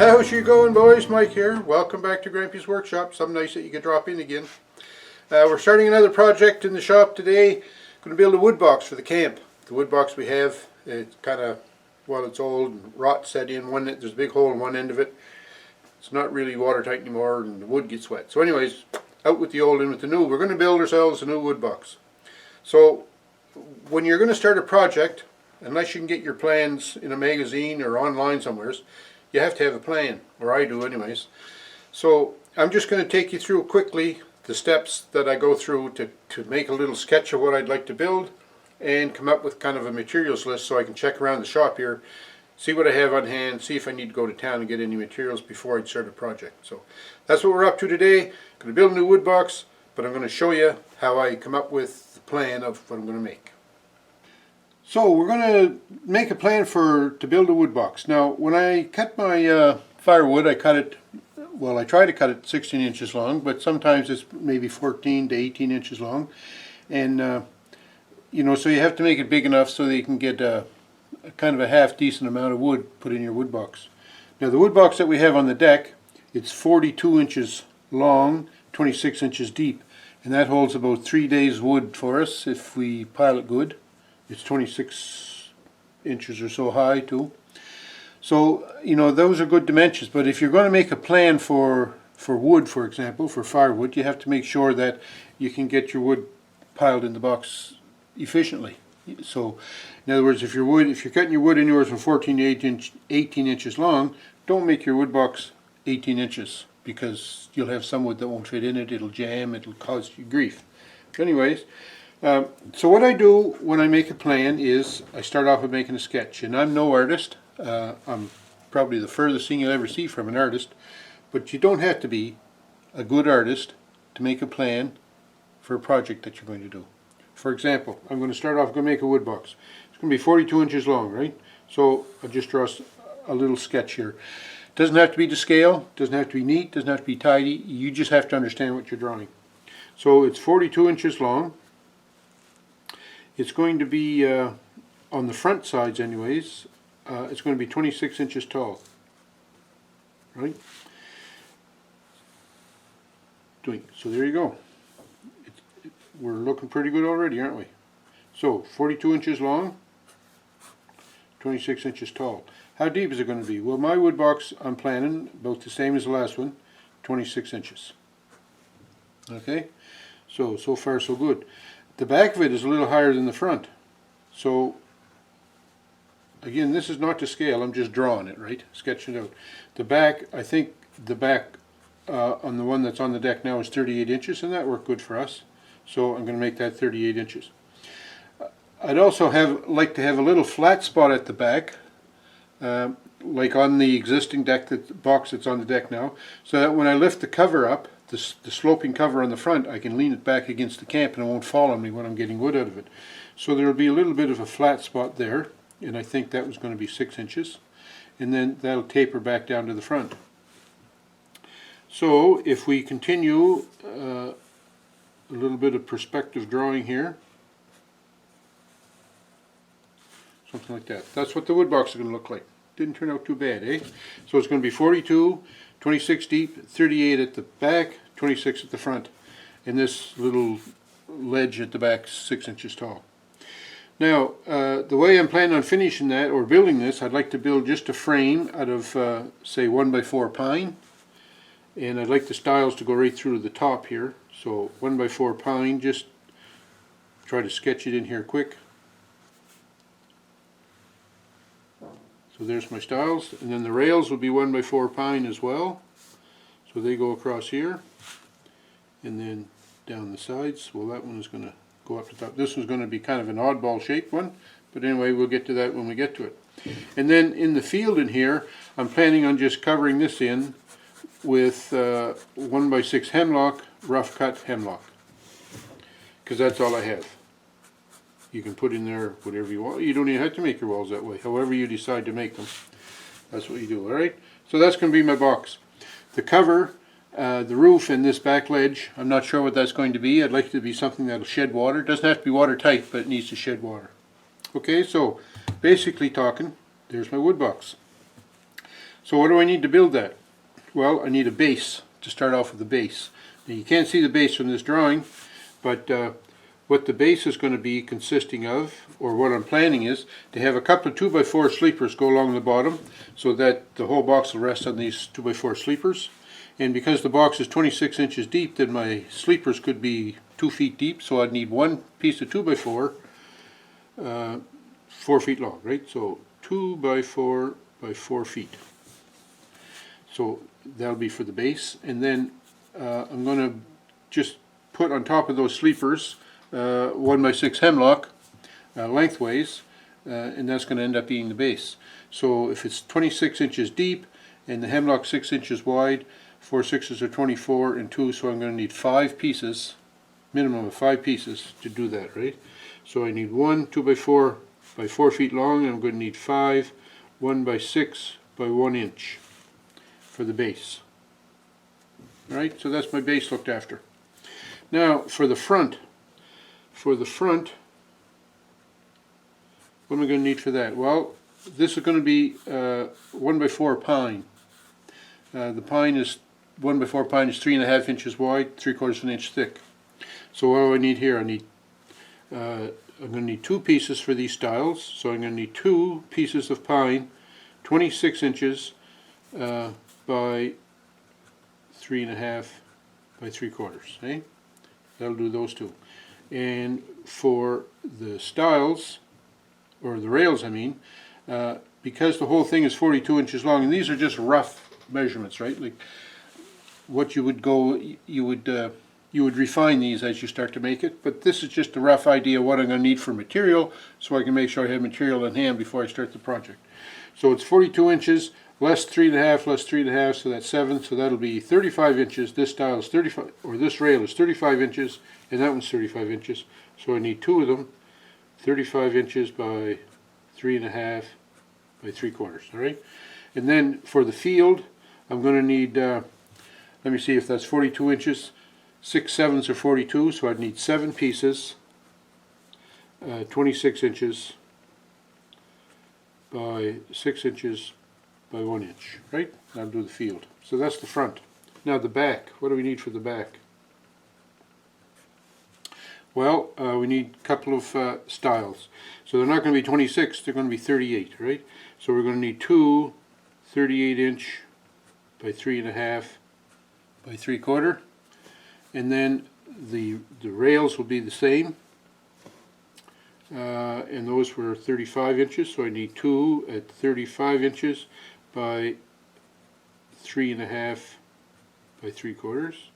How's you going, boys? Mike here. Welcome back to Grampie's workshop. Something nice that you could drop in again. We're starting another project in the shop today. Going to build a wood box for the camp. The wood box we have, it's kind of, well, it's old and rot set in. There's a big hole in one end of it. It's not really watertight anymore and the wood gets wet. So anyways, out with the old, in with the new. We're going to build ourselves a new wood box. So when you're going to start a project, unless you can get your plans in a magazine or online somewhere, you have to have a plan, or I do anyways. So I'm just going to take you through quickly the steps that I go through to make a little sketch of what I'd like to build and come up with kind of a materials list so I can check around the shop here, see what I have on hand, see if I need to go to town and get any materials before I start a project. So that's what we're up to today. I'm going to build a new wood box, but I'm going to show you how I come up with the plan of what I'm going to make. So we're going to make a plan to build a wood box. Now when I cut my firewood, I cut it, well, I try to cut it 16 inches long, but sometimes it's maybe 14 to 18 inches long. And you know, so you have to make it big enough so that you can get a kind of a half decent amount of wood put in your wood box. Now the wood box that we have on the deck, it's 42 inches long, 26 inches deep, and that holds about 3 days wood for us if we pile it good. It's 26 inches or so high too. So, you know, those are good dimensions, but if you're going to make a plan for wood, for example, for firewood, you have to make sure that you can get your wood piled in the box efficiently. So, in other words, if you're cutting your wood anywhere from 14 to 18 inches long, don't make your wood box 18 inches because you'll have some wood that won't fit in it, it'll jam, it'll cause you grief. Anyways, so what I do when I make a plan is I start off with making a sketch, and I'm no artist. I'm probably the furthest thing you'll ever see from an artist, but you don't have to be a good artist to make a plan for a project that you're going to do. For example, I'm going to start off, going to make a wood box. It's going to be 42 inches long, right? So I'll just draw a little sketch here. It doesn't have to be to scale, doesn't have to be neat, doesn't have to be tidy. You just have to understand what you're drawing. So it's 42 inches long. It's going to be, on the front sides anyways, it's going to be 26 inches tall. Right? So there you go. We're looking pretty good already, aren't we? So 42 inches long, 26 inches tall. How deep is it going to be? Well, my wood box, I'm planning about the same as the last one, 26 inches. Okay? So far so good. The back of it is a little higher than the front. So, again, this is not to scale, I'm just drawing it, right? Sketching it out. The back, I think the back on the one that's on the deck now is 38 inches, and that worked good for us. So I'm going to make that 38 inches. I'd also like to have a little flat spot at the back, like on the existing box that's on the deck now, so that when I lift the cover up, the sloping cover on the front, I can lean it back against the camp and it won't fall on me when I'm getting wood out of it. So there will be a little bit of a flat spot there, and I think that was going to be 6 inches, and then that'll taper back down to the front. So if we continue a little bit of perspective drawing here, something like that. That's what the wood box is going to look like. Didn't turn out too bad, eh? So it's going to be 42, 26 deep, 38 at the back, 26 at the front, and this little ledge at the back 6 inches tall. Now, the way I'm planning on finishing that, or building this, I'd like to build just a frame out of, say, 1x4 pine, and I'd like the stiles to go right through to the top here. So 1x4 pine, just try to sketch it in here quick. So there's my stiles, and then the rails will be 1x4 pine as well. So they go across here, and then down the sides. Well, that one is going to go up the top. This one's going to be kind of an oddball shaped one, but anyway, we'll get to that when we get to it. And then in the field in here, I'm planning on just covering this in with 1x6 hemlock, rough cut hemlock, because that's all I have. You can put in there whatever you want. You don't even have to make your walls that way. However you decide to make them, that's what you do. Alright, so that's going to be my box. The cover, the roof, and this back ledge, I'm not sure what that's going to be. I'd like it to be something that'll shed water. It doesn't have to be watertight, but it needs to shed water. Okay, so basically talking, there's my wood box. So what do I need to build that? Well, I need a base to start off with the base. Now you can't see the base from this drawing, but what the base is going to be consisting of, or what I'm planning is, to have a couple of 2x4 sleepers go along the bottom so that the whole box will rest on these 2x4 sleepers. And because the box is 26 inches deep, then my sleepers could be 2 feet deep, so I'd need one piece of 2x4 4 feet long, right? So 2x4 by 4 feet. So that'll be for the base, and then I'm going to just put on top of those sleepers 1x6 hemlock lengthways, and that's going to end up being the base. So if it's 26 inches deep and the hemlock 6 inches wide, 4 6s are 24 and 2, so I'm going to need 5 pieces, minimum of 5 pieces to do that, right? So I need one 2x4 by 4 feet long, and I'm going to need 5 1x6 by 1 inch for the base. Alright, so that's my base looked after. Now for the front, what am I going to need for that? Well, this is going to be 1x4 pine. The pine is 1x4 pine is 3.5 inches wide, 3/4 of an inch thick. So what do I need here? I'm going to need 2 pieces for these stiles. So I'm going to need 2 pieces of pine, 26 inches by 3.5 by 3/4. Eh? That'll do those 2. And for the stiles, or the rails I mean, because the whole thing is 42 inches long, and these are just rough measurements, right? Like what you would go, you would refine these as you start to make it, but this is just a rough idea of what I'm going to need for material, so I can make sure I have material in hand before I start the project. So it's 42 inches, less 3.5, less 3.5, so that's 7, so that'll be 35 inches. This style is 35, or this rail is 35 inches, and that one's 35 inches. So I need 2 of them, 35 inches by 3.5 by 3/4, alright? And then for the field, I'm going to need, let me see if that's 42 inches, 6 7s are 42, so I'd need 7 pieces, 26 inches by 6 inches by 1 inch, right? That'll do the field. So that's the front. Now the back, what do we need for the back? Well, we need a couple of stiles. So they're not going to be 26, they're going to be 38, right? So we're going to need 2 38-inch by 3.5 by 3/4. And then the rails will be the same. And those were 35 inches, so I need 2 at 35 inches by 3.5 by 3/4.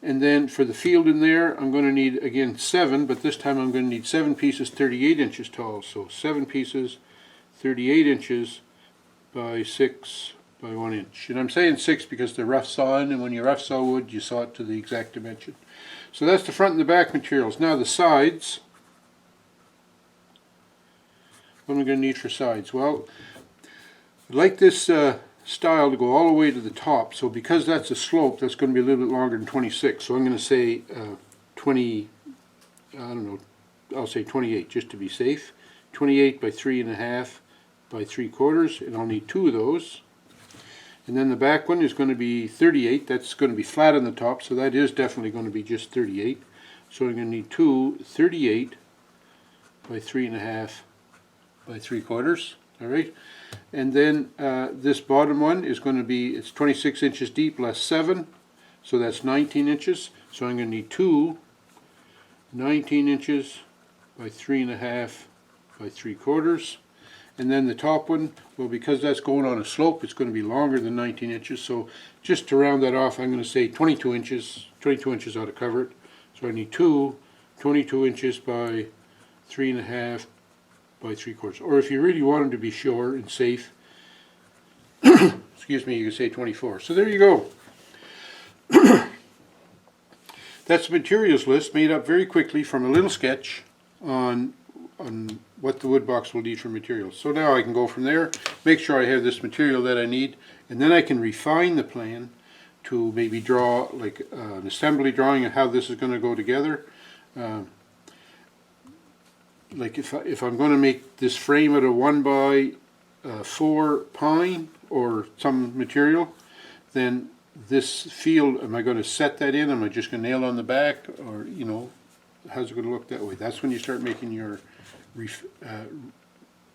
And then for the field in there, I'm going to need, again, 7, but this time I'm going to need 7 pieces 38 inches tall. So 7 pieces 38 inches by 6 by 1 inch. And I'm saying 6 because they're rough sawing, and when you rough saw wood, you saw it to the exact dimension. So that's the front and the back materials. Now the sides. What am I going to need for sides? Well, I'd like this style to go all the way to the top, so because that's a slope, that's going to be a little bit longer than 26, so I'm going to say 20, I don't know, I'll say 28 just to be safe. 28 by 3.5 by 3/4, and I'll need 2 of those. And then the back one is going to be 38, that's going to be flat on the top, so that is definitely going to be just 38. So I'm going to need 2 38 by 3.5 by 3/4. Alright, and then this bottom one is going to be, it's 26 inches deep less 7, so that's 19 inches. So I'm going to need 2 19 inches by 3.5 by 3/4. And then the top one, well, because that's going on a slope, it's going to be longer than 19 inches. So just to round that off, I'm going to say 22 inches. 22 inches ought to cover it. So I need 2 22 inches by 3.5 by 3/4. Or if you really wanted to be sure and safe, excuse me, you could say 24. So there you go. That's the materials list made up very quickly from a little sketch on what the wood box will need for materials. So now I can go from there, make sure I have this material that I need, and then I can refine the plan to maybe draw like an assembly drawing of how this is going to go together. Like if I'm going to make this frame out of 1x4 pine, or some material, then this field, am I going to set that in? Am I just going to nail on the back? Or, you know, how's it going to look that way? That's when you start making your,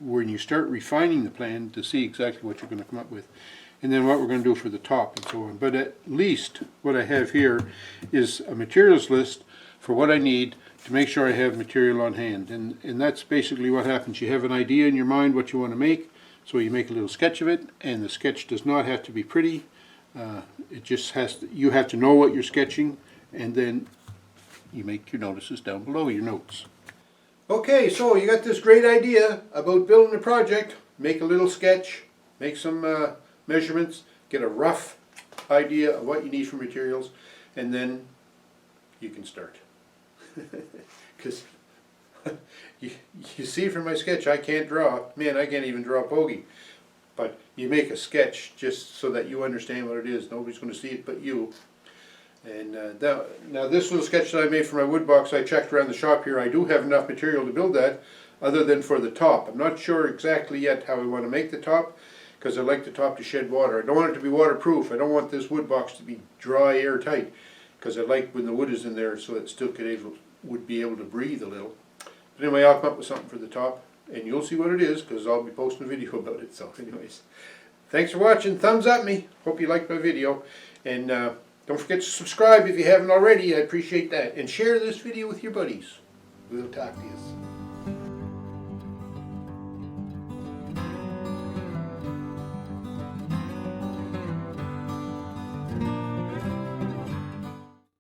when you start refining the plan to see exactly what you're going to come up with. And then what we're going to do for the top and so on. But at least what I have here is a materials list for what I need to make sure I have material on hand. And that's basically what happens. You have an idea in your mind what you want to make, so you make a little sketch of it, and the sketch does not have to be pretty. It just has to, you have to know what you're sketching, and then you make your notices down below your notes. Okay, so you got this great idea about building a project. Make a little sketch, make some measurements, get a rough idea of what you need for materials, and then you can start. Because you see from my sketch, I can't draw. Man, I can't even draw a bogey. But you make a sketch just so that you understand what it is. Nobody's going to see it but you. And now this little sketch that I made for my wood box, I checked around the shop here. I do have enough material to build that, other than for the top. I'm not sure exactly yet how I want to make the top, because I like the top to shed water. I don't want it to be waterproof. I don't want this wood box to be dry, airtight, because I like when the wood is in there so it still would be able to breathe a little. But anyway, I'll come up with something for the top, and you'll see what it is, because I'll be posting a video about it. So anyways, thanks for watching. Thumbs up me. Hope you liked my video. And don't forget to subscribe if you haven't already. I appreciate that. And share this video with your buddies. We'll talk to you.